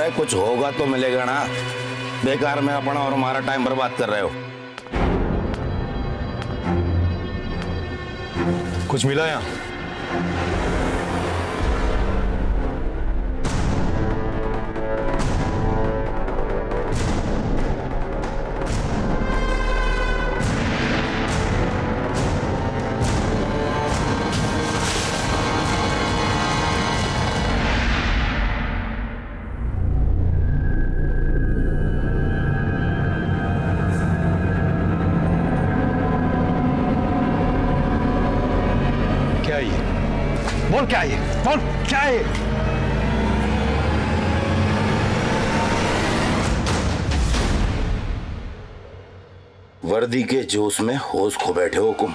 अरे कुछ होगा तो मिलेगा ना, बेकार में अपना और हमारा टाइम बर्बाद कर रहे हो। कुछ मिला यहाँ? बोल क्या है? बोल क्या है? वर्दी के जोश में होश खो बैठे हो तुम।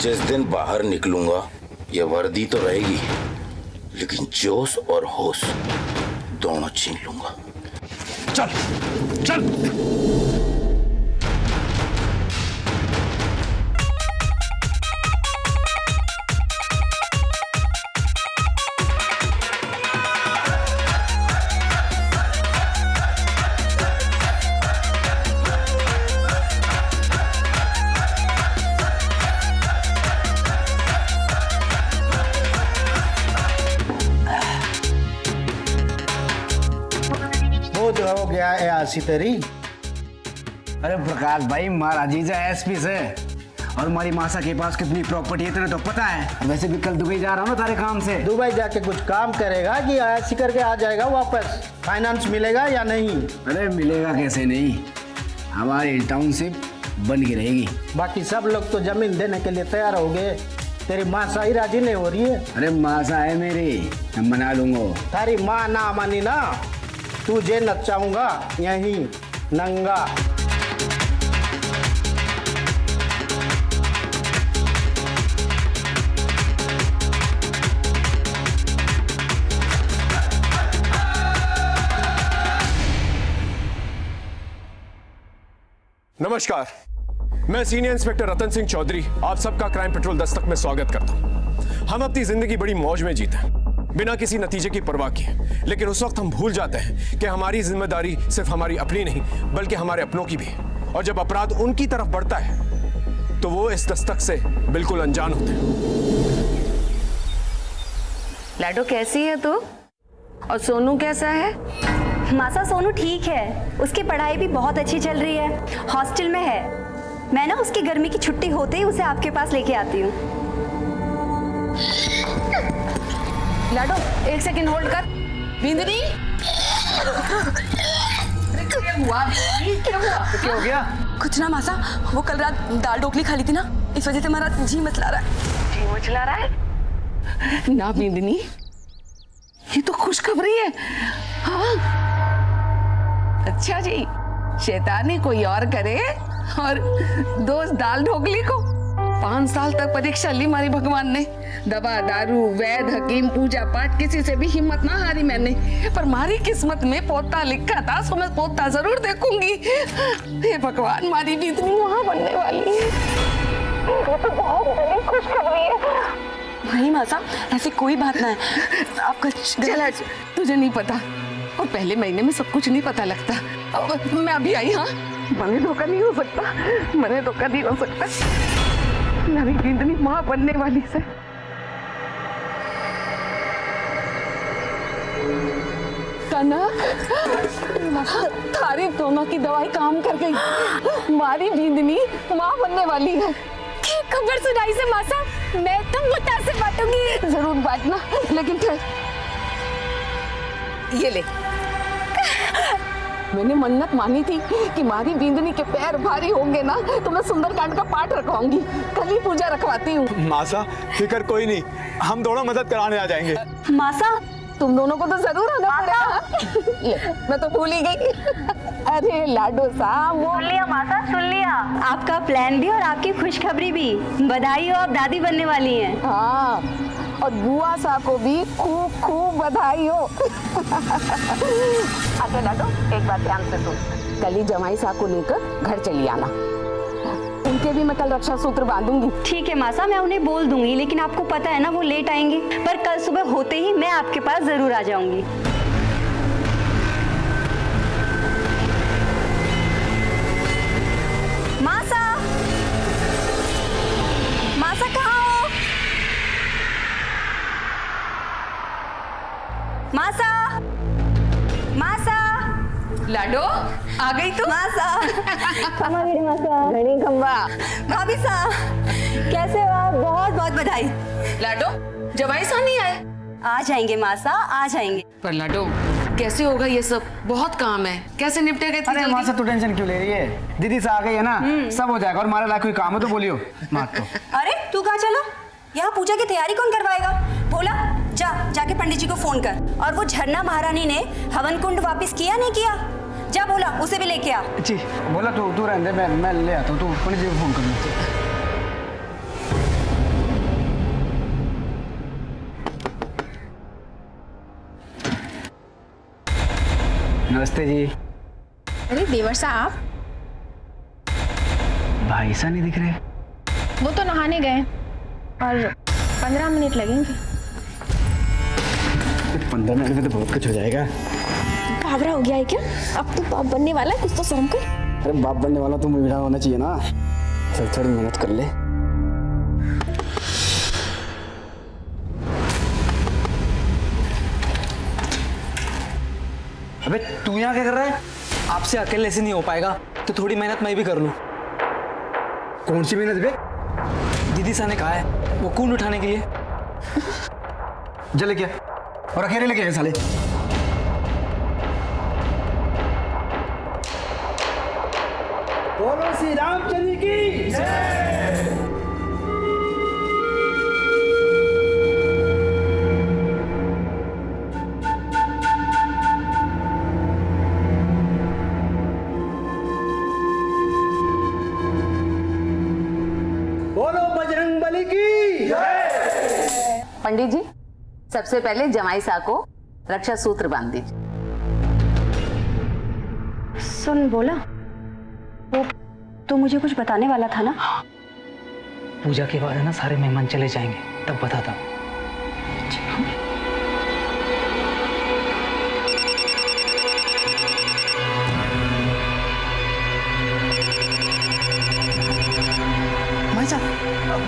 जिस दिन बाहर निकलूंगा ये वर्दी तो रहेगी, लेकिन जोश और होश दोनों छीन लूंगा। चल चल। हो गया है आसी तेरी। अरे प्रकाश भाई, हमारा जीजा एसपी से और हमारी मासा के पास कितनी प्रॉपर्टी है तेरे तो पता है। वैसे भी कल दुबई जा रहा हूँ ना तारे काम से। दुबई जाके कुछ काम करेगा कि ऐसी करके आ जाएगा वापस? फाइनेंस मिलेगा या नहीं? अरे मिलेगा कैसे नहीं, हमारी टाउनशिप बन के रहेगी। बाकी सब लोग तो जमीन देने के लिए तैयार हो गए, तेरी मासा ही राजी नहीं हो रही है। अरे मासा है मेरी, मैं मना लूंगा। तारी माँ ना मानी ना, तुझे नचाऊंगा यहीं नंगा। नमस्कार, मैं सीनियर इंस्पेक्टर रतन सिंह चौधरी आप सबका क्राइम पेट्रोल दस्तक में स्वागत करता हूं। हम अपनी जिंदगी बड़ी मौज में जीते हैं, बिना किसी नतीजे की परवाह किए, लेकिन उस वक्त हम भूल जाते हैं कि हमारी जिम्मेदारी सिर्फ हमारी अपनी नहीं बल्कि हमारे अपनों की भी है। और जब अपराध उनकी तरफ बढ़ता है तो वो इस दस्तक से बिल्कुल अनजान होते हैं। लाडो कैसी है तू? और सोनू कैसा है? मासा सोनू ठीक है, उसकी पढ़ाई भी बहुत अच्छी चल रही है, हॉस्टल में है। मैं ना उसकी गर्मी की छुट्टी होते ही उसे आपके पास लेके आती हूँ। लाडो एक सेकंड होल्ड कर। बिंदनी क्या हुआ? क्या हो गया? कुछ ना मासा, वो कल रात दाल ढोकली खा ली थी ना, इस वजह से हमारा जी मचला रहा है। जी मचला रहा है ना बिंदनी? ये तो खुशखबरी है। हाँ अच्छा जी, शैतानी कोई और करे और दोस्त दाल ढोकली को। 5 साल तक परीक्षा ली हमारी भगवान ने, दवा दारू वैद हकीम पूजा पाठ किसी से भी हिम्मत ना हारी मैंने, पर हमारी किस्मत में पोता लिखा था, सो मैं पोता जरूर देखूंगी। हे भगवान, हमारी भी इतनी वहां बनने वाली है, वो तो बहुत बड़ी खुशखबरी है। नहीं मासा, ऐसी कोई बात ना है। आपका चला, तुझे नहीं पता, और पहले महीने में सब कुछ नहीं पता लगता। मैं अभी आई। हाँ मने धोखा नहीं हो सकता, मने धोखा नहीं हो सकता। मेरी बिंदनी माँ बनने वाली से। कनक, थारी दोनों की दवाई काम कर गई, हमारी बिंदनी माँ बनने वाली है। खबर सुनाई से मासा, मैं तो मुद्दा से बांटूंगी। जरूर बांटना, लेकिन फिर ये ले। मैंने मन्नत मानी थी कि मारी बिंदनी के पैर भारी होंगे ना तो मैं सुंदरकांड का पाठ रखवाऊंगी। कल ही पूजा रखवाती हूँ। मासा फिक्र कोई नहीं, हम दोनों मदद कराने आ जाएंगे। मासा तुम दोनों को तो जरूर आना पड़ेगा। मैं तो भूल ही गई। अरे लाडो साहब, सुन लिया मासा, सुन लिया। आपका प्लान भी और आपकी खुशखबरी भी। बधाई हो, आप दादी बनने वाली हैं। हाँ, और बुआ सा को भी खूब खूब बधाई हो। अच्छा लाडो, एक बात ध्यान से सुन, कल ही जमाई सा को लेकर घर चली आना, उनके भी मैं कल रक्षा सूत्र बांधूंगी। ठीक है मासा, मैं उन्हें बोल दूंगी, लेकिन आपको पता है ना वो लेट आएंगे, पर कल सुबह होते ही मैं आपके पास जरूर आ जाऊंगी। आ गई तू? मासा घड़ी खंबा। भाभी सा कैसे हो आप? बहुत बहुत बधाई। लाडो जवाई सा नहीं आए? आ जाएंगे मासा, आ जाएंगे। पर लाडो कैसे होगा ये सब? बहुत काम है, कैसे निपटेगा इतनी अरे जल्दी? माँ से तू टेंशन क्यों ले रही है? दीदी से आ गई है ना, सब हो जाएगा। और हमारे लायक कोई काम है तो बोलियो। मात तो अरे तू कहाँ चला? यहाँ पूजा की तैयारी कौन करवाएगा? भोला जाके पंडित जी को फोन कर। और वो झरना महारानी ने हवन कुंड वापस किया नहीं किया? जा बोला उसे भी लेके आ। जी बोला तू रहने दे, मैं ले आता हूँ। तू पंडित जी को फोन कर लो। नमस्ते जी। अरे देवर साहब, भाई सा नहीं दिख रहे। वो तो नहाने गए और 15 मिनट लगेंगे। 15 मिनट में तो बहुत कुछ हो जाएगा। बावरा हो गया है क्या? अब तो बाप बनने वाला है, कुछ तो शर्म कर। अरे बाप बनने वाला तो मुझे होना चाहिए ना। चल थोड़ी मेहनत कर ले। अबे तू यहाँ क्या कर रहा है? आपसे अकेले से नहीं हो पाएगा, तो थोड़ी मेहनत मैं भी कर लूं। कौन सी मेहनत बे? दीदी सा ने कहा है वो कूल उठाने के लिए। जले क्या? और अकेले लेके गए साले। बोलो श्री रामचंद्र की जय। बोलो बजरंग बली की जय। पंडित जी सबसे पहले जमाई सा को रक्षा सूत्र बांध दीजिए। सुन बोला, वो तू मुझे कुछ बताने वाला था ना? पूजा के बाद है ना सारे मेहमान चले जाएंगे, तब बताता हूँ।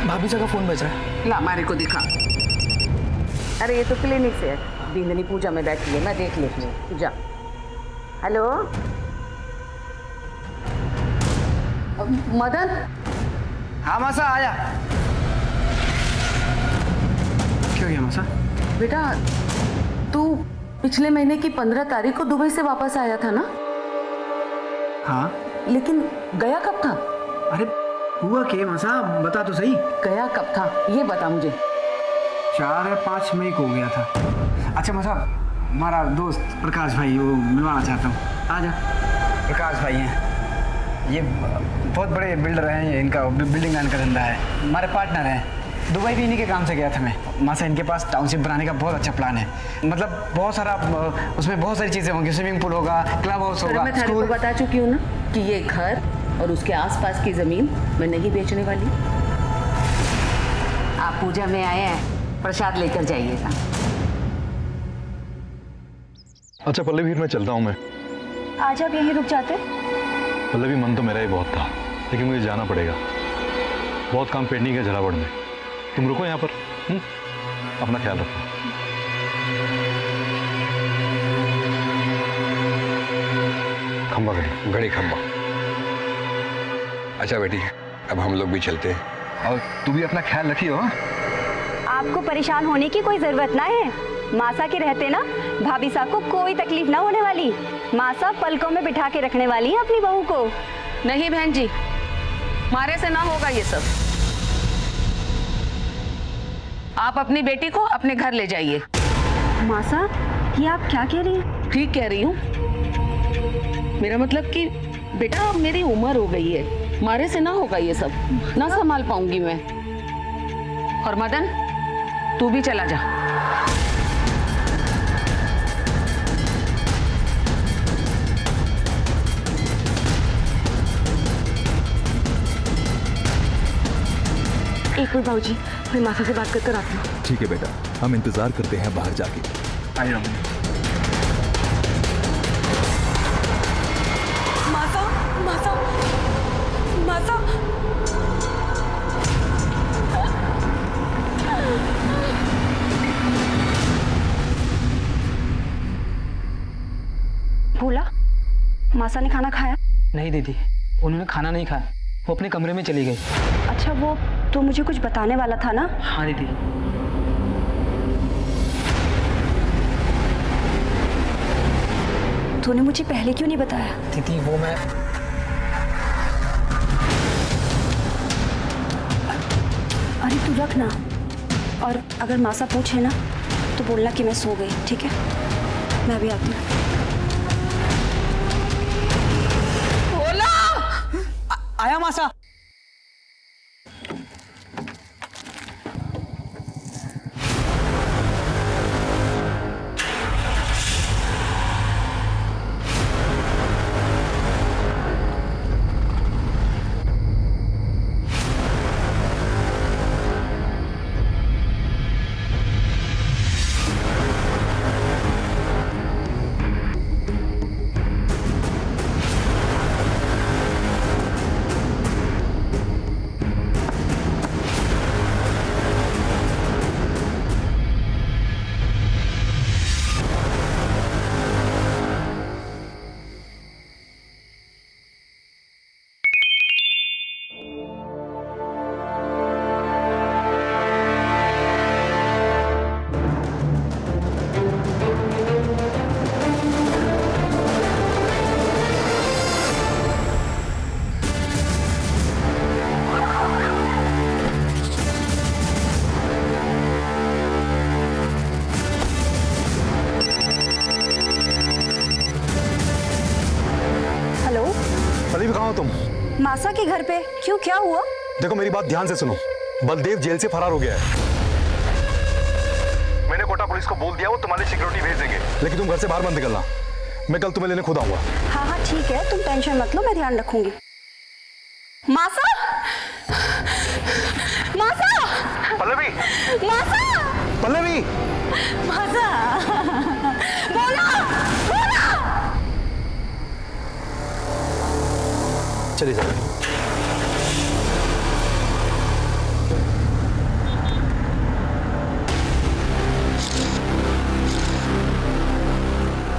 भाभी जी का फोन बज रहा है। ला हमारे को दिखा। अरे ये तो क्लिनिक से है, बिंदनी पूजा में बैठी है, मैं देख लेती हूँ। पूजा हेलो मदन। हाँ मासा आया। क्यों गया मासा? बेटा तू पिछले महीने की 15 तारीख को दुबई से वापस आया था ना? हाँ। लेकिन गया कब था? अरे हुआ क्या मासा, बता तो सही। गया कब था ये बता मुझे। 4 या 5 मई को हो गया था। अच्छा मासा, हमारा दोस्त प्रकाश भाई वो मिलवाना चाहता हूँ। आ जा। प्रकाश भाई हैं, ये बहुत बड़े बिल्डर हैं। ये इनका बिल्डिंग लाइन का धंधा है, हमारे पार्टनर हैं। दुबई भी इन्हीं के काम से गया था मैं। मासा इनके पास टाउनशिप बनाने का बहुत अच्छा प्लान है। मतलब बहुत सारा, उसमें बहुत सारी चीज़ें होंगी। स्विमिंग पूल होगा, क्लब हाउस होगा, मैं थारे को बता चुकी हूँ ना कि ये घर और उसके आसपास की जमीन मैं नहीं बेचने वाली। आप पूजा में आए हैं, प्रसाद लेकर जाइएगा। अच्छा पल्लवी, मैं चलता हूँ। मैं आज आप यहीं रुक जाते? पल्लवी, मन तो मेरा ही बहुत था, लेकिन मुझे जाना पड़ेगा। बहुत काम पेंडिंग है झलावड़ में। तुम रुको यहाँ पर। अपना ख्याल रखो। खंबा घड़ी खंबा। अच्छा बेटी, अब हम लोग भी चलते हैं। और तू भी अपना ख्याल रखियो। आपको परेशान होने की कोई जरूरत ना है। मासा के रहते ना भाभी साहब को कोई तकलीफ ना होने वाली। मासा पलकों में बिठा के रखने वाली है अपनी बहू को। नहीं बहन जी, मारे से ना होगा ये सब। आप अपनी बेटी को अपने घर ले जाइए। मासा ये आप क्या कह रही हैं? ठीक कह रही हूँ। मेरा मतलब कि बेटा अब मेरी उम्र हो गई है, मारे से ना होगा ये सब, ना संभाल पाऊंगी मैं। और मदन तू भी चला जा। एक मिनट बाबूजी, मैं मासा से बात कर आती हूँ। ठीक है बेटा, हम इंतजार करते हैं बाहर जाके। आइए। मासा मासा मासा। भूला मासा मासा ने खाना खाया? नहीं दीदी, उन्होंने खाना नहीं खाया, वो अपने कमरे में चली गई। अच्छा, वो तो मुझे कुछ बताने वाला था ना? हाँ दीदी। तूने मुझे पहले क्यों नहीं बताया? दीदी वो मैं अरे तू रख ना, और अगर मासा पूछे ना तो बोलना कि मैं सो गई, ठीक है? मैं अभी आती हूँ। आया मासा। पल्लवी कहाँ हो तुम? मासा के घर पे। क्यों, क्या हुआ? देखो मेरी बात ध्यान से सुनो, बलदेव जेल से फरार हो गया है। मैंने कोटा पुलिस को बोल दिया, वो तुम्हारी सिक्योरिटी भेज देंगे, लेकिन तुम घर से बाहर मत निकलना। मैं कल तुम्हें लेने खुद आऊंगा। हाँ हाँ ठीक है, तुम टेंशन मत लो, मैं ध्यान रखूंगी। मासा! मासा! पल्लवी! मासा! पल्लवी! मासा! बोला! बोला! चलिए जाओ।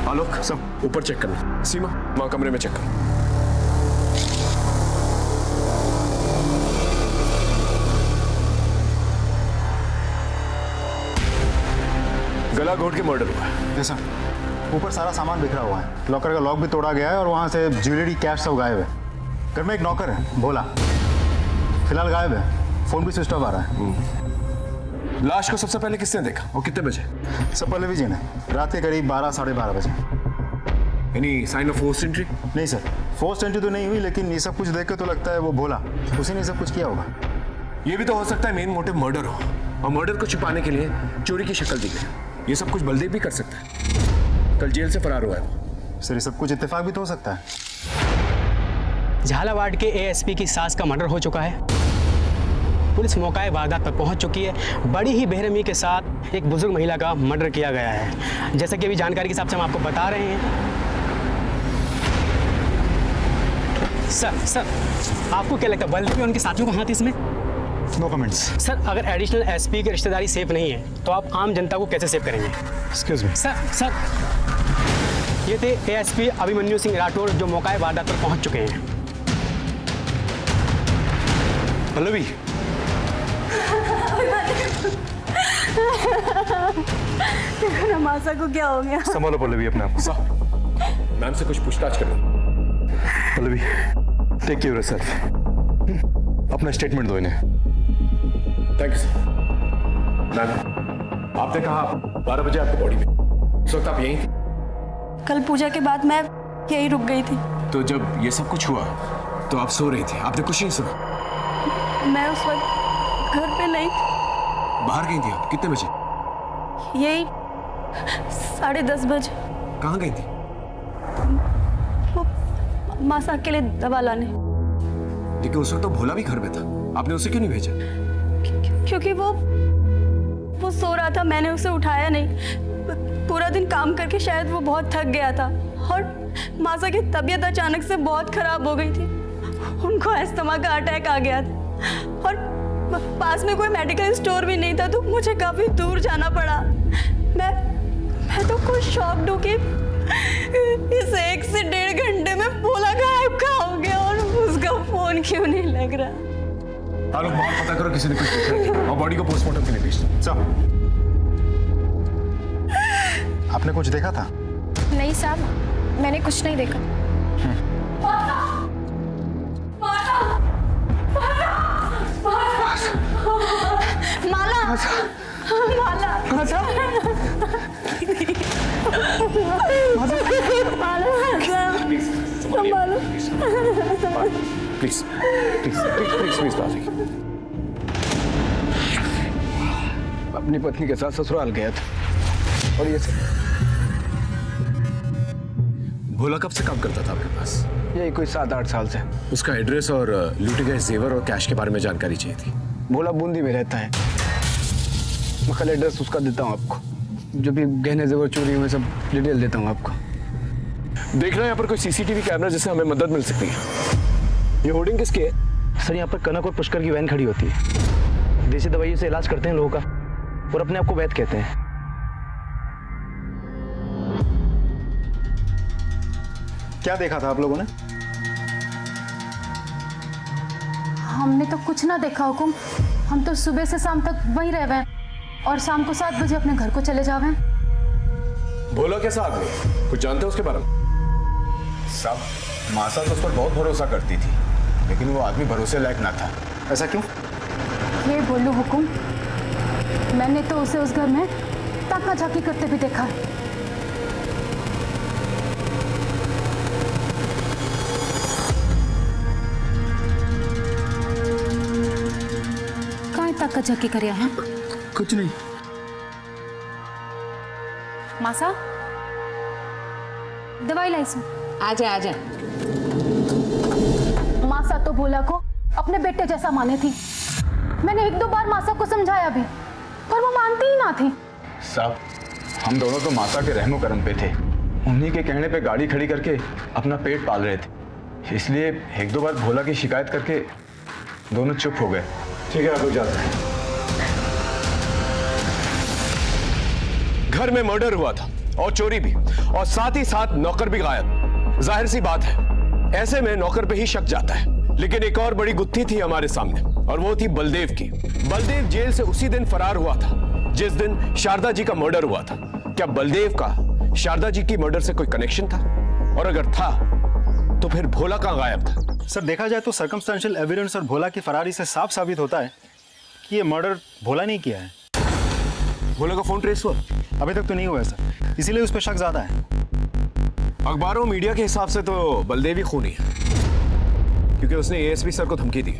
आलोक, सब ऊपर चेक करना। सीमा, वहां कमरे में चेक कर। गला घोट के मर्डर हुआ है। Yes sir. ऊपर सारा सामान बिखरा हुआ है, लॉकर का लॉक भी तोड़ा गया है और वहाँ से ज्वेलरी, कैश सब गायब है। घर में एक नौकर है भोला, फिलहाल गायब है, फोन भी स्विच ऑफ आ रहा है। लाश को सबसे पहले किसने देखा और कितने बजे? सब पल्लवी जी ने, रात के करीब 12 साढ़े 12 बजे। Any sign of forced entry? नहीं सर, फोर्स्ड एंट्री तो नहीं हुई, लेकिन ये सब कुछ देख के तो लगता है वो भोला, उसी ने सब कुछ किया होगा। ये भी तो हो सकता है मेन मोटिव मर्डर हो, और मर्डर को छुपाने के लिए चोरी की शक्ल दी गई। ये सब कुछ बलदेव भी कर सकता है, कल जेल से फरार हुआ है वो। सर ये सब कुछ इत्तेफाक भी तो हो सकता है। झालावाड़ के एएसपी की सास का मर्डर हो चुका है। पुलिस मौका वारदात पर पहुंच चुकी है। बड़ी ही बेरहमी के साथ एक बुजुर्ग महिला का मर्डर किया गया है। जैसे कि अभी जानकारी के हिसाब से हम आपको बता रहे हैं। सर आपको क्या लगता है बलदेव और उनके साथियों का हाथ इसमें? No comments. सर अगर एडिशनल एसपी की रिश्तेदारी सेफ नहीं है तो आप आम जनता को कैसे सेव करेंगे? Excuse me. सर ये थे एएसपी अभिमन्यु सिंह राठौर जो मौका वारदात पर पहुंच चुके हैं। पल्लवी! देखो मासा को क्या हो गया। संभालो पल्लवी अपने आप को। मैम से कुछ पूछताछ करो। Pallavi, take care of yourself. अपना स्टेटमेंट दो इन्हें। Thank you sir. मैम, आपने कहा 12 बजे आपकी बॉडी में, उस वक्त आप यहीं थी? कल पूजा के बाद मैं यहीं रुक गई थी। तो जब ये सब कुछ हुआ तो आप सो रही थी, आपने कुछ नहीं सुना? मैं उस वक्त घर पे नहीं। बाहर गई थी आप? कितने बजे? यही 10:30 बजे। कहाँ गई थी? वो मासा के लिए दवा लाने। लेकिन उस वक्त तो भोला भी घर में था, आपने उसे क्यों नहीं भेजा? क्योंकि वो सो रहा था, मैंने उसे उठाया नहीं। पूरा दिन काम करके शायद वो बहुत थक गया था, और मासा की तबीयत अचानक से बहुत खराब हो गई थी। उनको अस्थमा का अटैक आ गया था, और पास में कोई मेडिकल स्टोर भी नहीं था, तो मुझे काफी दूर जाना पड़ा। मैं तो खुद शॉक्ड हूँ कि इस 1 से 1.5 घंटे में भोला गायब कहाँ हो गया और उसका फोन क्यों नहीं लग रहा? आलोक, बाहर पता करो किसी ने कुछ देखा है और बॉडी को पोस्टमार्टम के लिए भेज दो। आपने कुछ देखा था? नहीं साहब, मैंने कुछ नहीं देखा। Mala, please please please please please. अपनी पत्नी के साथ ससुराल गया था और ये भोला कब से काम करता था आपके पास? यही कोई 7-8 साल से। उसका एड्रेस और लूटे गए जेवर और कैश के बारे में जानकारी चाहिए थी। भोला बूंदी में रहता है। मैं कल एड्रेस उसका देता हूँ आपको, जो भी गहने जेवर चोरी हुए सब डिटेल देता हूँ आपको। देखना यहाँ पर कोई सीसीटीवी कैमरा जिससे हमें मदद मिल सकती है। ये होर्डिंग किसकी है? सर, यहाँ पर कनक और पुष्कर की वैन खड़ी होती है। देसी दवाइयों से इलाज करते हैं लोगों का और अपने आप को वैद कहते हैं। क्या देखा था आप लोगों ने? हमने तो कुछ ना देखा हुकुम। हम तो सुबह से शाम तक वहीं रह गए और शाम को 7 बजे अपने घर को चले जावे। भोला कैसा आदमी, कुछ जानते हो उसके बारे में? साहब, मासा तो उस पर बहुत भरोसा करती थी, लेकिन वो आदमी भरोसे लायक ना था। ऐसा क्यों? ये बोलूं हुकुम, मैंने तो उसे उस घर में ताका झाकी करते भी देखा। कहाँ ताका झाकी करे हैं? कुछ नहीं। मासा, दवाई लाई इसमें। आजा आजा। मासा तो भोला को अपने बेटे जैसा माने थी। मैंने 1-2 बार मासा को समझाया भी, पर वो मानती ही ना थी। साहब, हम दोनों तो मासा के रहमो करम पे थे। उन्हीं के कहने पे गाड़ी खड़ी करके अपना पेट पाल रहे थे, इसलिए 1-2 बार भोला की शिकायत करके दोनों चुप हो गए। ठीक है, आप लोग जाते हैं। घर में मर्डर हुआ था और चोरी भी, और साथ ही साथ नौकर भी गायब। जाहिर सी बात है, ऐसे में नौकर पे ही शक जाता है। लेकिन एक और बड़ी गुत्थी थी हमारे सामने, और वो थी बलदेव की। बलदेव जेल से उसी दिन फरार हुआ था जिस दिन शारदा जी का मर्डर हुआ था। क्या बलदेव का शारदा जी की मर्डर से कोई कनेक्शन था? और अगर था तो फिर भोला कहाँ गायब था? सर, देखा जाए तो सर्कमस्टेंशियल एविडेंस और भोला की फरारी से साफ साबित होता है कि ये मर्डर भोला नहीं किया है। भोला का फोन ट्रेस हुआ? अभी तक तो नहीं हुआ है सर, इसीलिए उस पर शक ज्यादा है। अखबारों मीडिया के हिसाब से तो बलदेव ही खूनी है, क्योंकि उसने एएसपी सर को धमकी दी।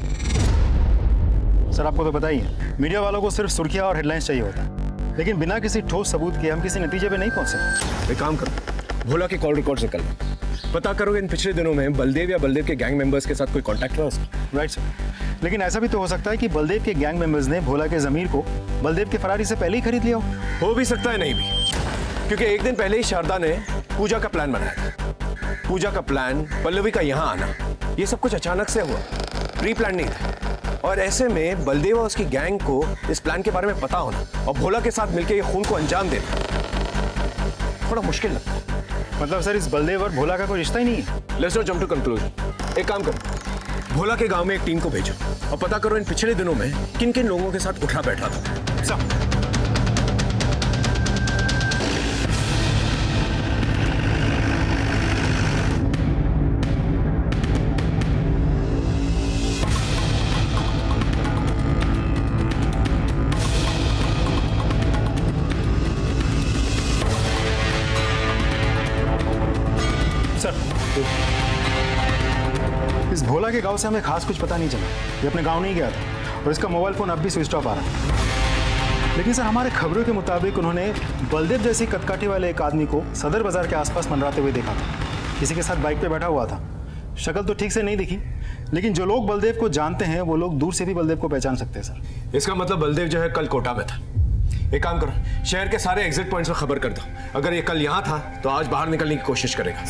सर, आपको तो पता ही है, मीडिया वालों को सिर्फ सुर्खियां और हेडलाइंस चाहिए होता है, लेकिन बिना किसी ठोस सबूत के हम किसी नतीजे पे नहीं पहुंच सकते। एक काम करो, भोला के कॉल रिकॉर्ड से कर लो, पता करो इन पिछले दिनों में बलदेव या बलदेव के गैंग मेंबर्स के साथ कोई कांटेक्ट रहा उसका। राइट सर, लेकिन ऐसा भी तो हो सकता है कि बलदेव के गैंग मेंबर्स ने भोला के जमीर को बलदेव की फरारी से पहले ही खरीद लिया हो भी सकता है, नहीं भी, क्योंकि एक दिन पहले ही शारदा ने पूजा का प्लान बनाया था। पूजा का प्लान, पल्लवी का यहाँ आना, ये सब कुछ अचानक से हुआ, प्री प्लान नहीं था। और ऐसे में बलदेव और उसकी गैंग को इस प्लान के बारे में पता होना और भोला के साथ मिलकर ये खून को अंजाम देना थोड़ा मुश्किल लगता है। मतलब सर, इस बलदेव और भोला का कोई रिश्ता ही नहीं है। Let's not jump to conclusion. एक काम करो, भोला के गांव में एक टीम को भेजो और पता करो इन पिछले दिनों में किन किन लोगों के साथ उठा बैठा था। सब इस भोला के गांव से हमें खास कुछ पता नहीं चला। ये अपने गांव नहीं गया था और इसका मोबाइल फोन अब भी स्विच ऑफ आ रहा है। लेकिन सर, हमारे खबरों के मुताबिक उन्होंने बलदेव जैसी कदकाठी वाले एक आदमी को सदर बाजार के आसपास मंडराते हुए देखा था। किसी के साथ बाइक पे बैठा हुआ था। शक्ल तो ठीक से नहीं दिखी, लेकिन जो लोग बलदेव को जानते हैं वो लोग दूर से भी बलदेव को पहचान सकते हैं सर। इसका मतलब बलदेव जो है कल कोटा में था। एक काम करो, शहर के सारे एग्जिट पॉइंट्स में खबर कर दो। अगर ये कल यहाँ था तो आज बाहर निकलने की कोशिश करेगा।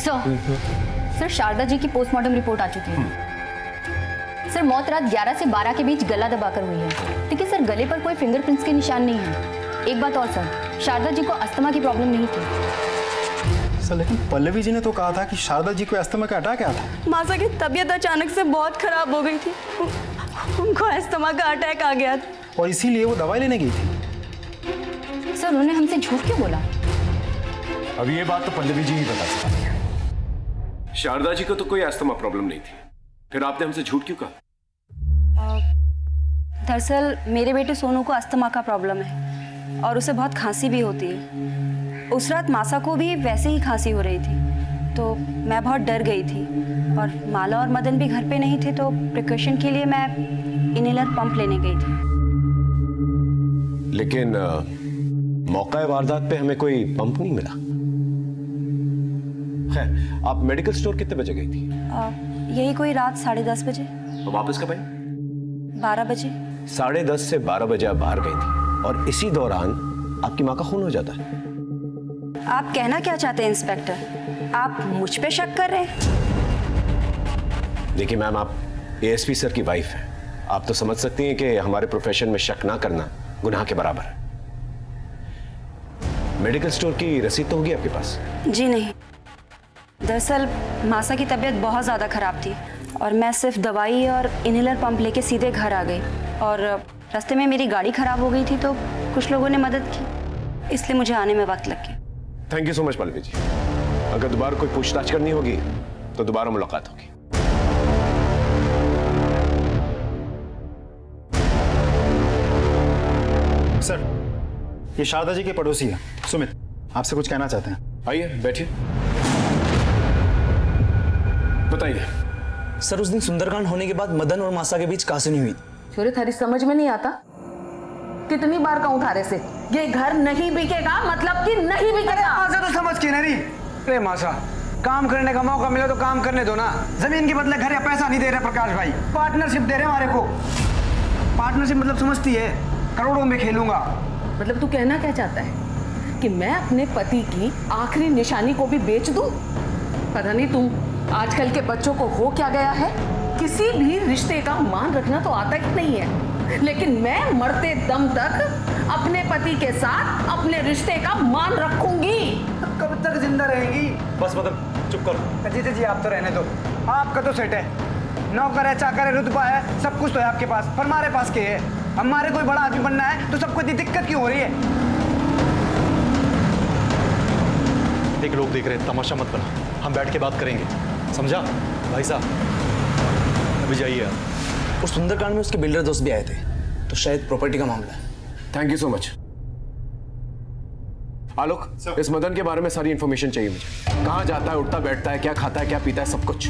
सर, शारदा जी की पोस्टमार्टम रिपोर्ट आ चुकी है। सर, मौत रात 11 से 12 के बीच गला दबाकर हुई है, लेकिन सर गले पर कोई फिंगरप्रिंट्स के निशान नहीं है। एक बात और सर, शारदा जी को अस्थमा की प्रॉब्लम नहीं थी। सर लेकिन पल्लवी जी ने तो कहा था कि शारदा जी को अस्थमा का अटैक आया था। मासा की तबीयत अचानक से बहुत खराब हो गई थी, उनको अस्थमा का अटैक आ गया था और इसीलिए वो दवाई लेने गई थी। सर उन्होंने हमसे झूठ क्यों बोला? अब ये बात तो पल्लवी जी ही बता सकती है। शारदा जी को तो कोई अस्थमा प्रॉब्लम नहीं थी, फिर आपने हमसे झूठ क्यों कहा? दरअसल मेरे बेटे सोनू को अस्थमा का प्रॉब्लम है और उसे बहुत खांसी भी होती है। उस रात मासा को भी वैसे ही खांसी हो रही थी, तो मैं बहुत डर गई थी और माला और मदन भी घर पे नहीं थे, तो प्रिकॉशन के लिए मैं इनहेलर पंप लेने गई थी। लेकिन मौका वारदात पे हमें कोई पंप नहीं मिला। खैर, आप मेडिकल स्टोर कितने बजे गई थी? यही कोई रात 10:30 बजे। और वापस कब आई? 12 बजे। 10:30 से 12 बजे आप बाहर गई थी और इसी दौरान आपकी माँ का खून हो जाता है। आप कहना क्या चाहते हैं इंस्पेक्टर? आप मुझ पे शक कर रहे हैं? देखिए मैम, आप एएसपी सर की वाइफ हैं, आप तो समझ सकती हैं कि हमारे प्रोफेशन में शक ना करना गुनाह के बराबर है। मेडिकल स्टोर की रसीद तो होगी आपके पास? जी नहीं, दरअसल मासा की तबीयत बहुत ज़्यादा खराब थी और मैं सिर्फ दवाई और इनहेलर पंप लेके सीधे घर आ गई और रास्ते में मेरी गाड़ी खराब हो गई थी, तो कुछ लोगों ने मदद की, इसलिए मुझे आने में वक्त लग गया। Thank you so much Pallavi ji. अगर दोबारा कोई पूछताछ करनी होगी तो दोबारा मुलाकात होगी। सर, ये शारदा जी के पड़ोसी है सुमित, आपसे कुछ कहना चाहते हैं। आइए बैठिए, बताइए। सर उस दिन सुंदरकांड होने के बाद मदन और मासा के बीच कासुनी हुई। छोरे थारी समझ में नहीं आता, कितनी बार कहूं थारे से ये घर नहीं बिकेगा, मतलब कि नहीं बिकेगा। मासा तो समझ के नहीं। अरे मासा, काम करने का मौका मिला तो काम करने दो ना। जमीन के बदले घर या पैसा नहीं दे रहे प्रकाश भाई, पार्टनरशिप दे रहे हमारे को। पार्टनरशिप मतलब समझती है, करोड़ों में खेलूंगा। मतलब तू कहना क्या चाहता है कि मैं अपने पति की आखिरी निशानी को भी बेच दूं? पता नहीं तुम आजकल के बच्चों को हो क्या गया है, किसी भी रिश्ते का मान रखना तो आता ही नहीं है, लेकिन मैं मरते दम तक अपने पति के साथ अपने रिश्ते का मान रखूंगी। कब तक जिंदा रहेंगी? बस मतलब चुप करो। जीते जी आप तो रहने दो, आपका तो सेट है, नौकर है, चाकर है, रुतबा है, सब कुछ तो है आपके पास, पर हमारे पास क्या है? हमारे कोई बड़ा आदमी बनना है तो सबको इतनी दिक्कत क्यों हो रही है? देख, लोग देख रहे हैं, तमाशा मत बना, हम बैठ के बात करेंगे, समझा? भाई साहब अभी जाइए आप। उस सुंदरकांड में उसके बिल्डर दोस्त भी आए थे, तो शायद प्रॉपर्टी का मामला है। Thank you so much. Alok, इस मदन के बारे में सारी इंफॉर्मेशन चाहिए मुझे। कहाँ जाता है, उठता बैठता है, क्या खाता है, क्या पीता है, सब कुछ।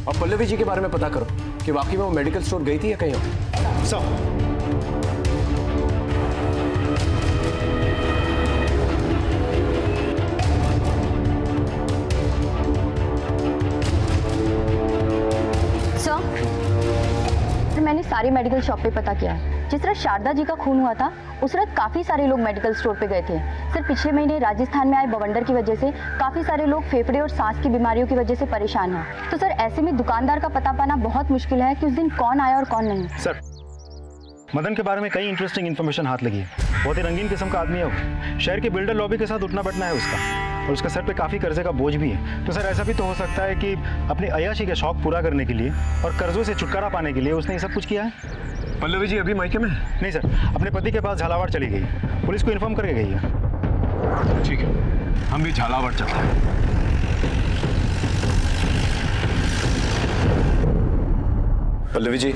और पल्लवी जी के बारे में पता करो कि वाकई में वो मेडिकल स्टोर गई थी या कहीं और। सब मैंने सारे मेडिकल शॉप पे पता किया है। जिस रात शारदा जी का खून हुआ था उस रात काफ़ी सारे लोग मेडिकल स्टोर पे गए थे। सर पिछले महीने राजस्थान में आए बवंडर की वजह से काफ़ी सारे लोग फेफड़े और सांस की बीमारियों की वजह से परेशान हैं। तो सर ऐसे में दुकानदार का पता पाना बहुत मुश्किल है कि उस दिन कौन आया और कौन नहीं। सर, मदन के बारे में कई इंटरेस्टिंग इन्फॉर्मेशन हाथ लगी है। बहुत ही रंगीन किस्म का आदमी है वो। शहर के बिल्डर लॉबी के साथ उठना बैठना है उसका, और उसके सर पे काफ़ी कर्जे का बोझ भी है। तो सर ऐसा भी तो हो सकता है कि अपनी अय्याशी के शौक पूरा करने के लिए और कर्जों से छुटकारा पाने के लिए उसने ये सब कुछ किया है। पल्लवी जी अभी मायके में? नहीं सर, अपने पति के पास झालावाड़ चली गई, पुलिस को इन्फॉर्म करके गई है। ठीक है, हम भी झालावाड़ चलते हैं। पल्लवी जी,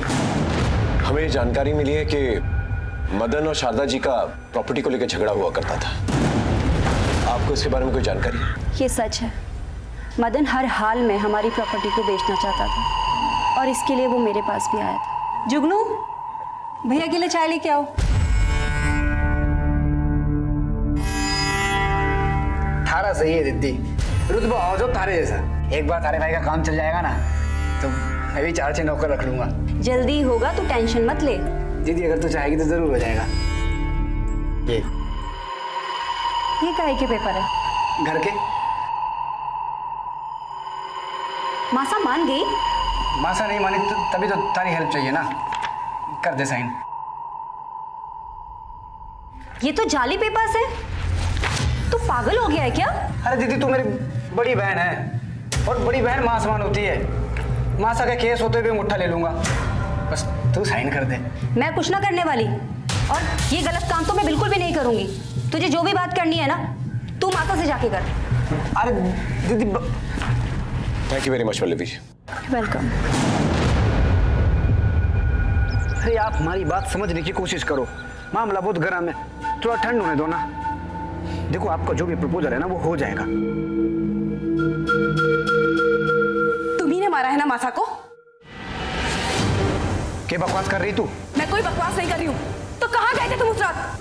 हमें जानकारी मिली है कि मदन और शारदा जी का प्रॉपर्टी को लेकर झगड़ा हुआ करता था। आपको इसके बारे में कोई जानकारी है? ये सच है, मदन हर हाल में हमारी प्रॉपर्टी को बेचना चाहता था और इसके लिए वो मेरे पास भी आया था। जुगनू, भैया के लिए चाय लेके आओ। थारा सही है दीदी, रुतबा हो जो थारे जैसा। एक बार थारे भाई का काम चल जाएगा ना तो मैं भी 4-6 नौकर रख लूंगा। जल्दी होगा तो टेंशन मत ले। दीदी अगर तू चाहेगी तो जरूर हो जाएगा। ये काहे के पेपर है? घर के। मासा मान गई? मासा नहीं मानी तो तभी तो तारी हेल्प चाहिए ना, कर दे साइन। ये तो जाली पेपर्स है, तू पागल हो गया है क्या? अरे दीदी तू मेरी बड़ी बहन है और बड़ी बहन मां समान होती है। मासा के केस होते हुए मुट्ठा ले लूंगा, बस तू साइन कर दे। मैं कुछ ना करने वाली, और ये गलत काम तो मैं बिल्कुल भी नहीं करूंगी। तुझे जो भी बात करनी है ना, तू माता से जाके कर। अरे दीदी thank you very much Pallavi ji. Welcome. अरे आप हमारी बात समझने की कोशिश करो, मामला बहुत गर्म है, थोड़ा ठंड होने दो ना। देखो आपका जो भी प्रपोजल है ना वो हो जाएगा। तुम्ही ने मारा है ना मासा को? क्या बकवास कर रही तू? मैं कोई बकवास नहीं कर रही हूँ। तो कहाँ गए थे तुम उस रात?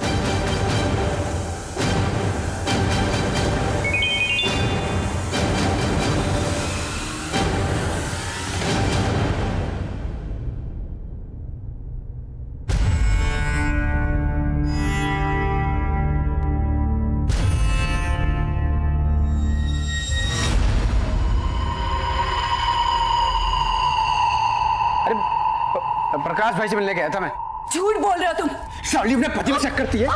प्रकाश भाई से मिलने गया था मैं। झूठ बोल रहे हो तुम। साली अपने पति में शक करती है।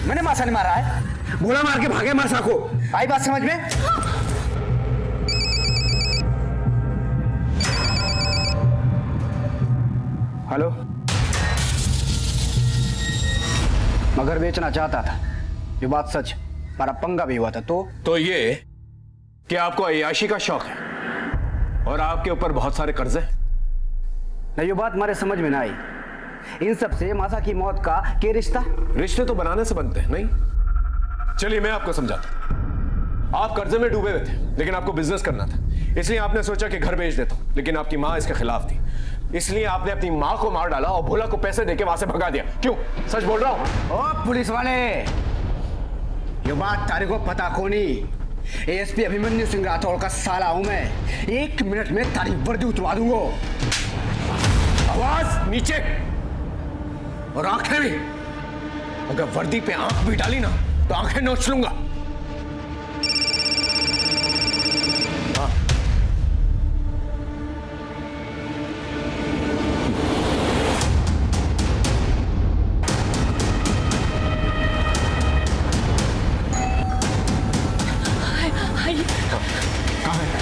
मैंने मासा ने मारा है, बोला मार के भागे मासा को। आई बात समझ में? हेलो, मगर बेचना चाहता था, ये बात सच, हमारा पंगा भी हुआ था। तो ये कि आपको अय्याशी का शौक है और आपके ऊपर बहुत सारे कर्जे। नहीं, ये बात हमारे समझ में ना आई। इन सब से मासा की मौत का क्या रिश्ता? रिश्ते तो बनाने से बनते हैं, नहीं? चलिए मैं आपको समझाता हूं। आप कर्जे में डूबे हुए थे, लेकिन आपको बिजनेस करना था, इसलिए आपने सोचा कि घर बेच देता हूं, लेकिन आपकी मां इसके खिलाफ थी, इसलिए आपने अपनी मां को मार डाला और भोला को पैसे देके वहां से भगा दिया। क्यों? सच बोल रहा हूं? ओ पुलिस वाले, ये बात तारे को पता को नहीं। एएसपी अभिमन्यु सिंह राठौड़ का साला हूं मैं। 1 मिनट में तारी वर्दी उतरवा दूंगा। आवाज नीचे और आंखें भी। अगर वर्दी पे आंख भी डाली ना तो आंखें नोच लूंगा। हाँ। कहाँ है?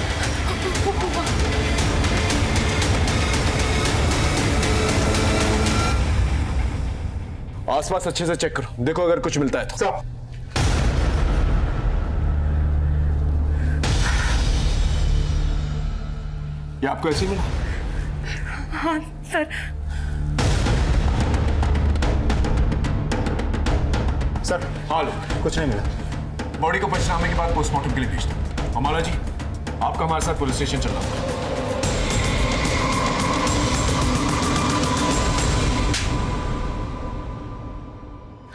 आसपास अच्छे से चेक करो, देखो अगर कुछ मिलता है तो। ये आपको ऐसे ही मिला? हाँ सर। सर हाँ लो, कुछ नहीं मिला। बॉडी को पंचनामे के बाद पोस्टमार्टम के लिए भेज दो। अमाला जी, आपका हमारे साथ पुलिस स्टेशन चलना होगा।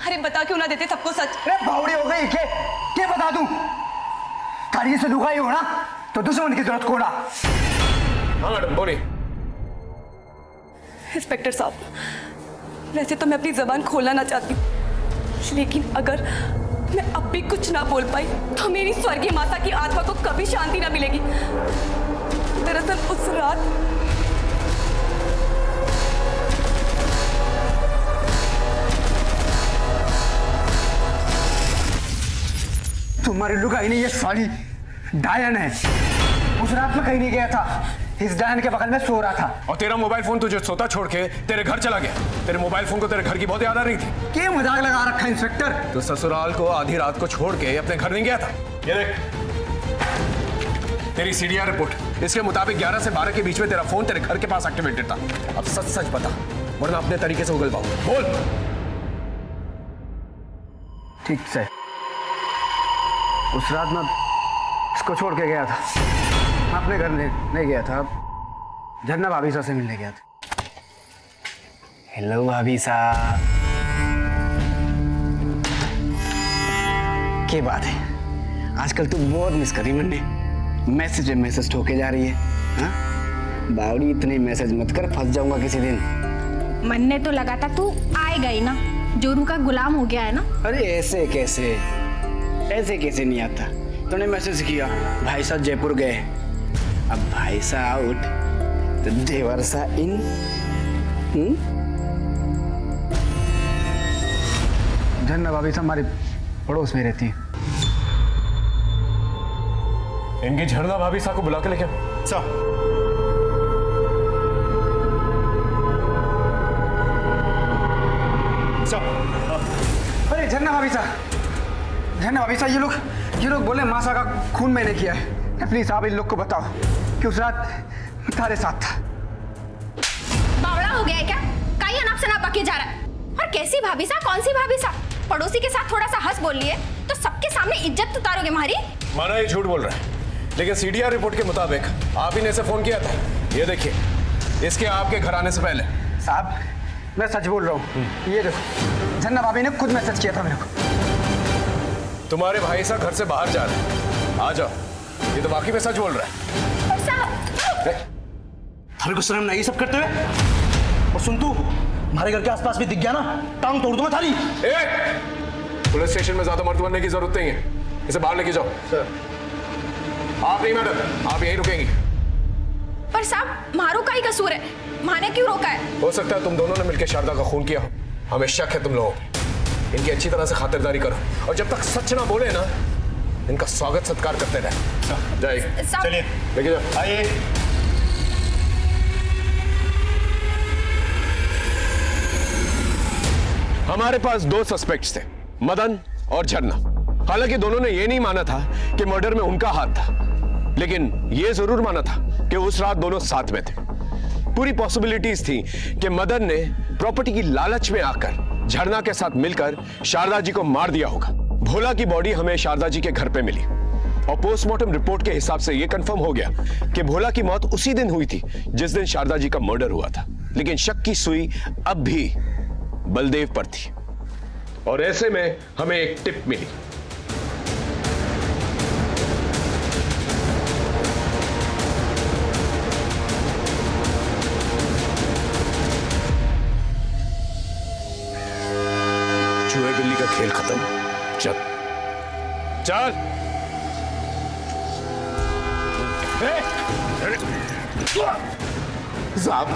अरे बता क्यों ना देते सबको सच? अरे बावड़ी हो गई क्या बता दूं? कारी से लुकाई हो ना तो दुश्मन की जरूरत कोड़ा। हाँ मैडम बोलिए। इंस्पेक्टर साहब, वैसे तो मैं अपनी जबान खोलना ना चाहती हूँ, लेकिन अगर मैं अब भी कुछ ना बोल पाई तो मेरी स्वर्गीय माता की आत्मा को कभी शांति ना मिलेगी। दरअसल उस रात तुम्हारी लुगाई नहीं, ये साली डायन है। उस रात में कहीं नहीं गया था, इस डायन के बगल में सो रहा था। और तेरा मोबाइल फोन तुझे सोता छोड़ के तेरे घर चला गया। तेरे मोबाइल फोन को तेरे घर की बहुत याद आ रही थी। क्या मजाक लगा रखा इंस्पेक्टर? तो ससुराल को आधी रात को छोड़ के अपने घर नहीं गया था। ये देख तेरी सीडीआर रिपोर्ट, इसके मुताबिक 11 से 12 के बीच में तेरा फोन तेरे घर के पास एक्टिवेटेड था। अब सच सच बता, वरना अपने तरीके से उगल पाऊं। बोल। ठीक से उस रात मैं इसको छोड़ के गया था, अपने घर नहीं गया था, झरना भाभी साहब से मिलने गया था। हेलो भाभी साहब, क्या बात है? आजकल तू बहुत मिस करी मैंने, मैसेज ठोके जा रही है। हाँ बावड़ी, इतने मैसेज मत कर, फंस जाऊंगा किसी दिन। मन ने तो लगा था तू आएगा ही ना, जोरू का गुलाम हो गया है ना। अरे ऐसे कैसे नहीं आता। तूने मैसेज किया भाई साहब जयपुर गए, अब भाई साहब आउट तो देवर सा इन। झरना भाभी साहब हमारे पड़ोस में रहती है। इनकी झरना भाभी साहब को बुला के लेके आओ। अरे झरना भाभी साहब, ये लोग बोले मासा का खून मैंने किया है। प्लीज आप इन लोग को बताओ कि उस रात तुम्हारे साथ था। बावड़ा हो गया है क्या? काई नाप से नाप बके जा रहा है। और कैसी भाभी साहब, कौन सी भाभी साहब? पड़ोसी के साथ थोड़ा सा हंस बोल लिए तो सबके सामने इज्जत उतारोगे हमारी। माना ये झूठ बोल रहा है, लेकिन सीडीआर रिपोर्ट के मुताबिक आप ही ने इसे फोन किया था। ये देखिए, इसके आपके घर आने से पहले। साहब मैं सच बोल रहा हूँ, ये देखो झरना भाभी ने खुद मैसेज किया था मेरे को। तुम्हारे भाई साहब घर से बाहर जा रहे हैं, आ जाओ। ये तो वाकई में सच बोल रहा है। थारे को शर्म नहीं सब करते हुए? और सुन तू, हमारे घर के आसपास भी दिख गया ना, टांग तोड़ दूंगा थारी। पुलिस स्टेशन में ज्यादा मर्द बनने की जरूरत नहीं है, इसे बाहर लेके जाओ। सर आप नहीं मैडम, आप यहीं रुकेंगी। पर साहब मारो का ही कसूर है, माने क्यों रोका है? हो सकता है तुम दोनों ने मिलकर शारदा का खून किया हो, हमें शक है तुम लोगों पे। इनकी अच्छी तरह से खातिरदारी करो, और जब तक सच ना बोले ना, इनका स्वागत सत्कार करते रहे। जाइए, चलिए लेके जाओ। आइए। हमारे पास दो सस्पेक्ट्स थे, मदन और झरना। हालांकि दोनों ने यह नहीं माना था कि मर्डर में उनका हाथ था, लेकिन यह जरूर माना था कि उस रात दोनों साथ में थे। पूरी पॉसिबिलिटीज थी कि मदन ने प्रॉपर्टी की लालच में आकर झरना के साथ मिलकर शारदा जी को मार दिया होगा। भोला की बॉडी हमें शारदा जी के घर पे मिली, और पोस्टमार्टम रिपोर्ट के हिसाब से यह कंफर्म हो गया कि भोला की मौत उसी दिन हुई थी जिस दिन शारदा जी का मर्डर हुआ था। लेकिन शक की सुई अब भी बलदेव पर थी, और ऐसे में हमें एक टिप मिली। चूहे बिल्ली का खेल खत्म। चल चल। साहब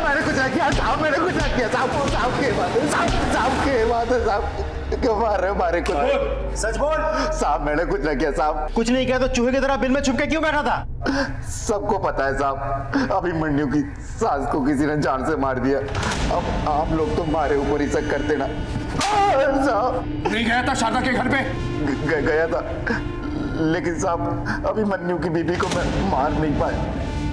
मैंने कुछ नहीं किया, साहब मैंने कुछ नहीं किया, साहब के बात है, साहब क्यों मार रहे हो हमारे को? सच बोल। साहब मैंने कुछ नहीं किया साहब। कुछ नहीं किया तो चूहे की तरह बिल में छुप के क्यों बैठा था? सबको पता है साहब, अभिमन्यु की सास को किसी ने जान से मार दिया। अब आप लोग तो मारे ऊपर ही शक करते ना। साहब नहीं गया था शारदा के घर पे? गया था, लेकिन साहब अभिमन्यु की बीबी को मैं मार नहीं पाया।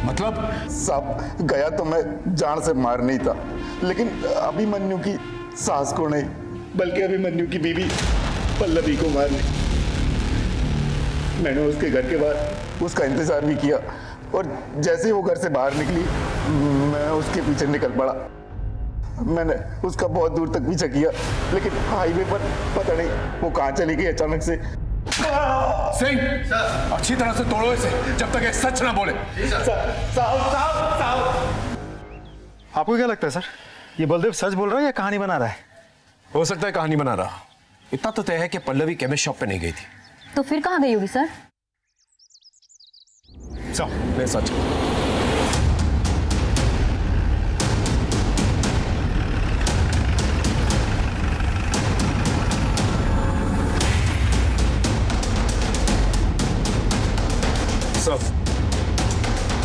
मतलब? साहब गया तो मैं जान से मार नहीं था, लेकिन अभिमन्यु की सास को नहीं, बल्कि अभिमन्यु की बीबी पल्लवी को मार ली। मैंने उसके घर के बाहर उसका इंतजार भी किया, और जैसे ही वो घर से बाहर निकली मैं उसके पीछे निकल पड़ा। मैंने उसका बहुत दूर तक पीछा किया, लेकिन हाईवे पर पता नहीं वो कहाँ चली गई अचानक से। सिंह, अच्छी तरह से तोड़ो इसे जब तक ये सच ना बोले। आपको क्या लगता है सर, ये बलदेव सच बोल रहा है या कहानी बना रहा है? हो सकता है कहानी बना रहा। इतना तो तय है कि पल्लवी केमिस्ट शॉप पे नहीं गई थी। तो फिर कहाँ गई होगी सर? नहीं सच।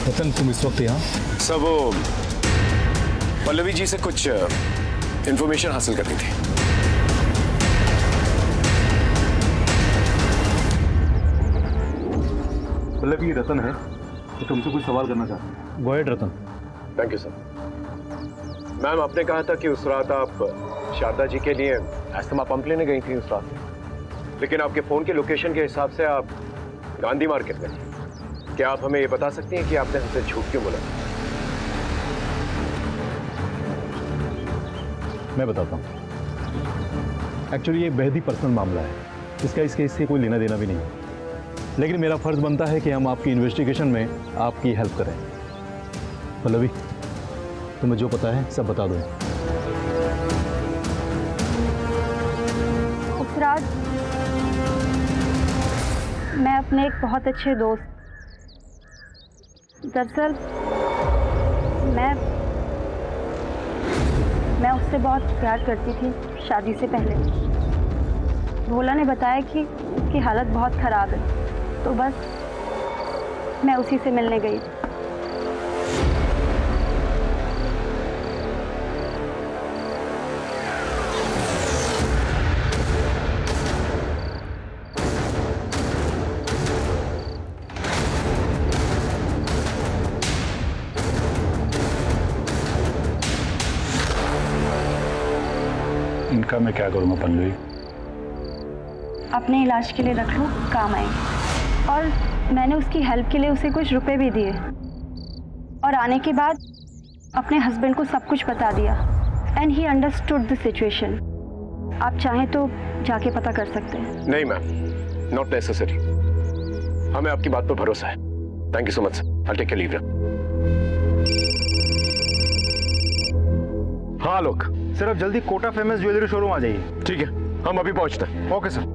रतन तुम इस वक्त यहाँ? सब वो पल्लवी जी से कुछ इंफॉर्मेशन हासिल करनी थी। पल्लवी रतन है तो तुमसे कुछ सवाल करना चाहते हैं। Go ahead Ratan. Thank you sir. Ma'am आपने कहा था कि उस रात आप शारदा जी के लिए अस्थमा पंप लेने गई थी उस रात, लेकिन आपके फोन के लोकेशन के हिसाब से आप गांधी मार्केट में थी। क्या आप हमें ये बता सकती हैं कि आपने हमसे झूठ क्यों बोला? मैं बताता हूँ। एक्चुअली ये बेहद ही पर्सनल मामला है, इसका इस केस से कोई लेना देना भी नहीं है, लेकिन मेरा फर्ज बनता है कि हम आपकी इन्वेस्टिगेशन में आपकी हेल्प करें। पल्लवी तुम्हें जो पता है सब बता दो। उपराज, मैं अपने एक बहुत अच्छे दोस्त, दरअसल मैं उससे बहुत प्यार करती थी शादी से पहले। भोला ने बताया कि उसकी हालत बहुत ख़राब है तो बस मैं उसी से मिलने गई। इनका मैं क्या करूँगा पल्लवी? अपने इलाज के लिए रख लो, काम आएंगे। और मैंने उसकी हेल्प के लिए उसे कुछ रुपए भी दिए और आने के बाद अपने हस्बैंड को सब कुछ बता दिया and he understood the situation. आप चाहें तो जाके पता कर सकते हैं। नहीं मैम, नॉट नेसेसरी। हमें आपकी बात पर भरोसा है। Thank you so much. I take leave. हाँ लोग, सर आप जल्दी कोटा फेमस ज्वेलरी शोरूम आ जाइए। ठीक है, हम अभी पहुंचते हैं। Okay sir.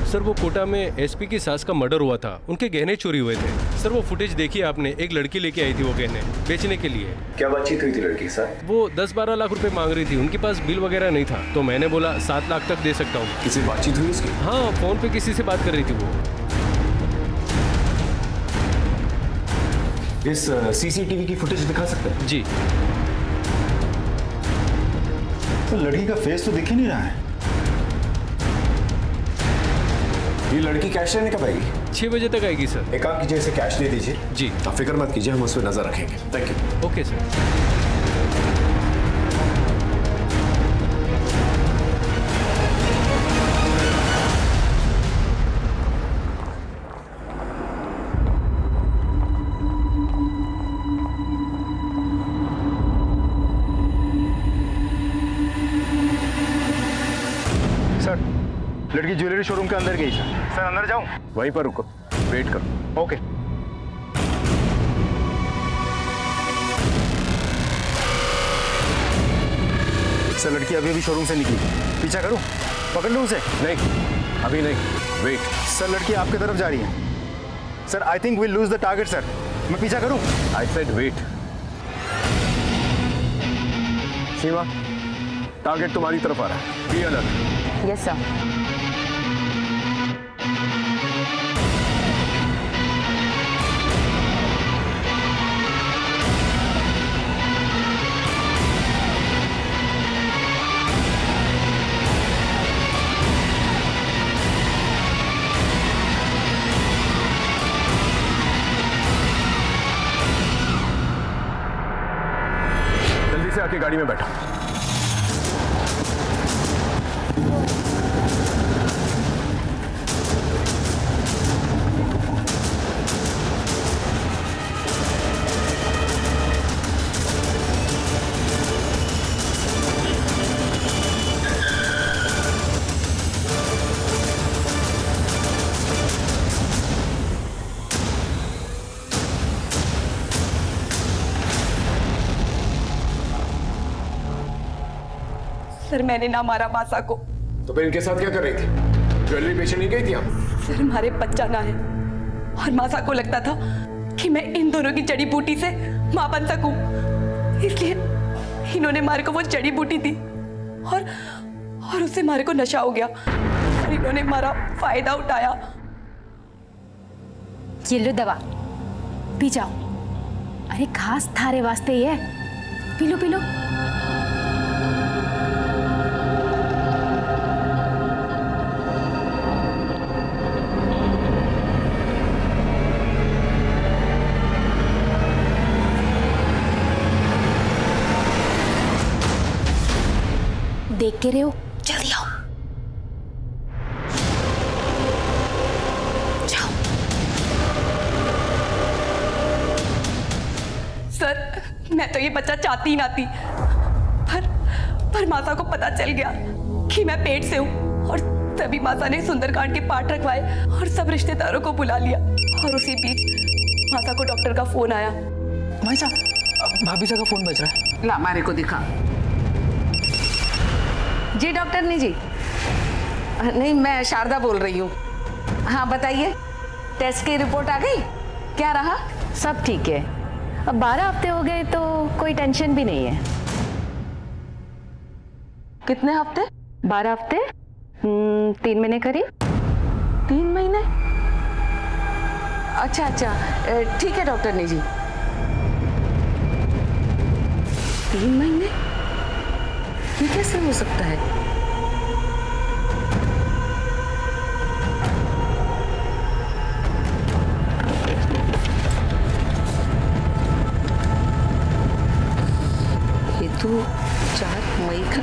सर वो कोटा में एसपी की सास का मर्डर हुआ था, उनके गहने चोरी हुए थे। सर वो फुटेज देखी आपने, एक लड़की लेके आई थी वो गहने बेचने के लिए। क्या बातचीत हुई थी लड़की के साथ? वो 10-12 लाख रुपए मांग रही थी, उनके पास बिल वगैरह नहीं था, तो मैंने बोला 7 लाख तक दे सकता हूँ। किसी बातचीत हुई उसकी? हाँ, फोन पे किसी से बात कर रही थी वो। इस सीसीटीवी की फुटेज दिखा सकते हैं? जी। तो लड़की का फेस तो दिख ही नहीं रहा है। ये लड़की कैश लेने कब आएगी? 6 बजे तक आएगी सर। एक काम कीजिए, इसे कैश दे दीजिए। जी। आप फिक्र मत कीजिए, हम उस पर नजर रखेंगे। Thank you. Okay sir. लड़की ज्वेलरी शोरूम के अंदर गई सर। अंदर जाऊं? वहीं पर रुको, वेट करो। ओके। सर लड़की अभी अभी शोरूम से निकली, पीछा करूं? पकड़ लूं उसे? नहीं, अभी नहीं, वेट। सर लड़की आपकी तरफ जा रही है। Sir I think we lose the target sir. मैं पीछा करूं? I said wait. Seema, target तुम्हारी तरफ आ रहा है। Be alert. Yes sir. जल्दी से आके गाड़ी में बैठो। सर मैंने ना मारा मासा को। तो फिर इनके साथ क्या कर रही थी? ज्वेलरी बेचने नहीं गई थी आप? सर हमारे बच्चा ना है और मासा को लगता था कि मैं इन दोनों की जड़ी बूटी से मां बन सकूं, इसलिए इन्होंने मारे को वो जड़ी बूटी दी और उससे मारे को नशा हो गया और इन्होंने हमारा फायदा उठाया। ये लो दवा, पी जाओ। अरे खास थारे वास्ते ही है, पी लो पी लो। देख के रहे हो, जल्दी आओ। जाओ। सर मैं तो ये बच्चा चाहती ही ना थी, पर माता को पता चल गया कि मैं पेट से हूँ और तभी माता ने सुंदरकांड के पाठ रखवाए और सब रिश्तेदारों को बुला लिया। और उसी बीच माता को डॉक्टर का फोन आया। भाई साहब, भाभी साहब का फोन बज रहा है। ला हमारे को दिखा। जी डॉक्टरनी जी। नहीं, मैं शारदा बोल रही हूँ। हाँ बताइए, टेस्ट की रिपोर्ट आ गई? क्या रहा? सब ठीक है। अब 12 हफ्ते हो गए तो कोई टेंशन भी नहीं है। कितने हफ्ते? 12 हफ्ते, 3 महीने करीब। 3 महीने? अच्छा अच्छा, ठीक है डॉक्टरनी जी। 3 महीने? ये कैसे हो सकता है? ये तो 4 मई का।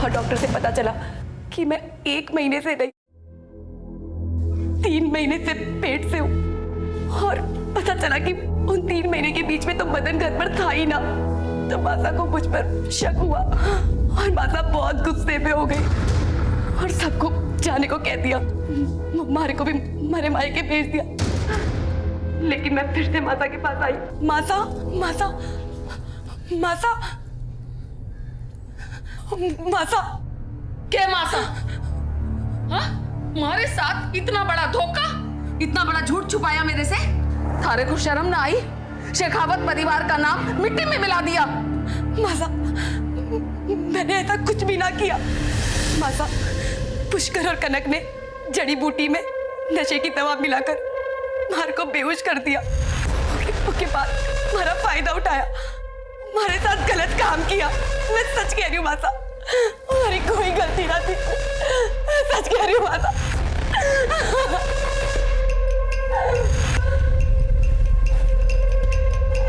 और डॉक्टर से पता चला कि मैं 1 महीने से नहीं 3 महीने से पेट से हूँ। और पता चला कि उन 3 महीने के बीच में तो बदन घर पर था ही ना। तो मासा को मुझ पर शक हुआ और मासा बहुत गुस्से में हो गई और सबको जाने को कह दिया। मारे को भी मारे मायके भेज दिया। लेकिन मैं फिर से मासा के पास आई। मासा मासा मासा मासा क्या मासा? हाँ? तुम्हारे साथ इतना बड़ा धोखा, इतना बड़ा झूठ छुपाया मेरे से? थारे को शर्म ना आई? शेखावत परिवार का नाम मिट्टी में मिला दिया। मासा, मैंने ऐसा कुछ भी ना किया। मासा, पुष्कर और कनक ने जड़ी बूटी में नशे की दवा मिलाकर मार को बेहोश कर दिया। उसके बाद हमारा फायदा उठाया, हमारे साथ गलत काम किया। मैं सच कह रही हूँ मासा, हमारी कोई गलती ना थी। सच कह रही हूँ मासा।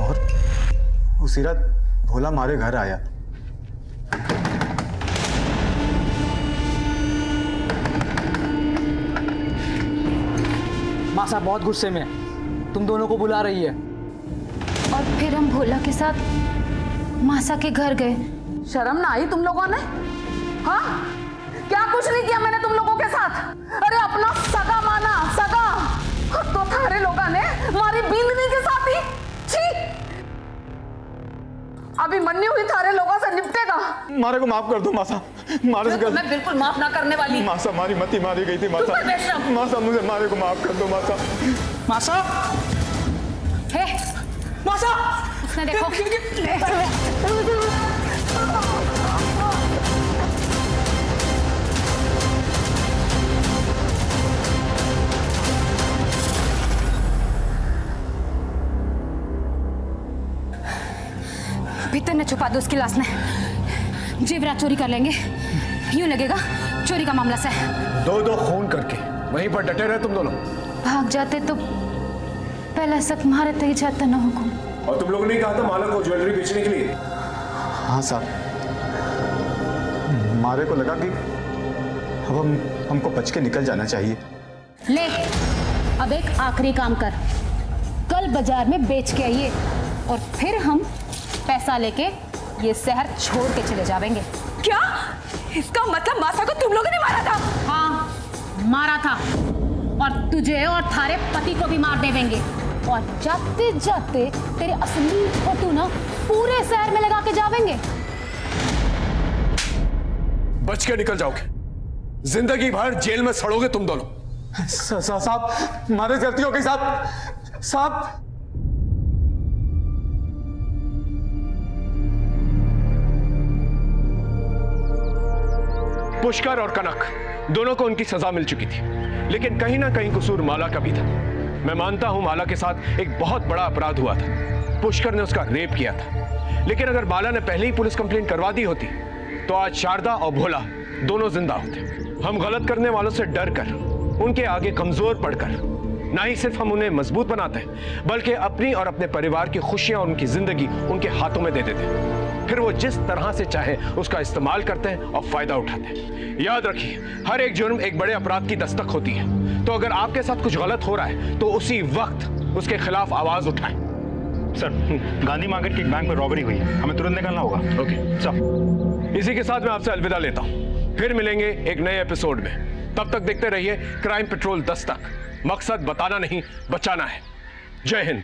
और उसी रात भोला हमारे घर आया। मासा बहुत गुस्से में है, तुम दोनों को बुला रही है। और फिर हम भोला के साथ मासा के घर गए। शर्म ना आई तुम लोगों ने? हाँ, क्या कुछ नहीं किया मैंने तुम लोगों के साथ? अरे अपना सगा माना, सगा। तो थारे लोगों ने हमारी बिंदनी के साथ ही। छी! अभी मन्नी हुई थारे लोगों से निपटेगा। मारे को माफ कर दो मासा। मारे से मैं बिल्कुल माफ ना करने वाली। मासा मारी मती मारी गई थी मासा। मासा मुझे मारे को माफ कर दो मासा। मासा, हे मासा, उसने देखो। भीतर ने छुपा दो उसकी लाश ने। जेवरात चोरी कर लेंगे, यूं लगेगा चोरी का मामला से। दो खून करके वहीं पर डटे रहे तुम दोनों। भाग जाते तो पहला शक मारे तो ही जाता ना हुकुम। और तुम लोगों ने कहा था माला को ज्वेलरी बेचने के लिए। हाँ साहब, मारे को लगा कि अब हमको बच के निकल जाना चाहिए। ले, अब एक आखिरी काम कर, कल बाजार में बेच के आइए और फिर हम पैसा लेके ये शहर छोड़ के चले जाएंगे। क्या? इसका मतलब मासा को तुम लोगों ने मारा था? हाँ, मारा था। और तुझे और थारे पति को भी मार देवेंगे। और जाते जाते तेरे असली फोटो ना पूरे शहर में लगा के जावेंगे। बच के निकल जाओगे, जिंदगी भर जेल में सड़ोगे तुम दोनों। साहब, मारे गलती हो गई साहब। साहब, पुष्कर और कनक दोनों को उनकी सजा मिल चुकी थी, लेकिन कहीं ना कहीं कसूर माला का भी था। मैं मानता हूं माला के साथ एक बहुत बड़ा अपराध हुआ था। पुष्कर ने उसका रेप किया था, लेकिन अगर माला ने पहले ही पुलिस कंप्लेंट करवा दी होती तो आज शारदा और भोला दोनों जिंदा होते। हम गलत करने वालों से डर कर, उनके आगे कमजोर पड़कर ना ही सिर्फ हम उन्हें मजबूत बनाते हैं, बल्कि अपनी और अपने परिवार की खुशियां और उनकी जिंदगी उनके हाथों में दे देते हैं। फिर वो जिस तरह से चाहे उसका इस्तेमाल करते हैं और फायदा उठाते हैं। याद रखिए, हर एक जुर्म एक बड़े अपराध की दस्तक होती है। तो अगर आपके साथ कुछ गलत हो रहा है तो उसी वक्त उसके खिलाफ आवाज उठाएं। सर, गांधी मार्केट के एक बैंक में रॉबरी हुई है, हमें तुरंत निकलना होगा। ओके सर, इसी के साथ मैं आपसे अलविदा लेता हूं। फिर मिलेंगे एक नए एपिसोड में। तब तक देखते रहिए क्राइम पेट्रोल दस्तक। मकसद बताना नहीं, बचाना है। जय हिंद।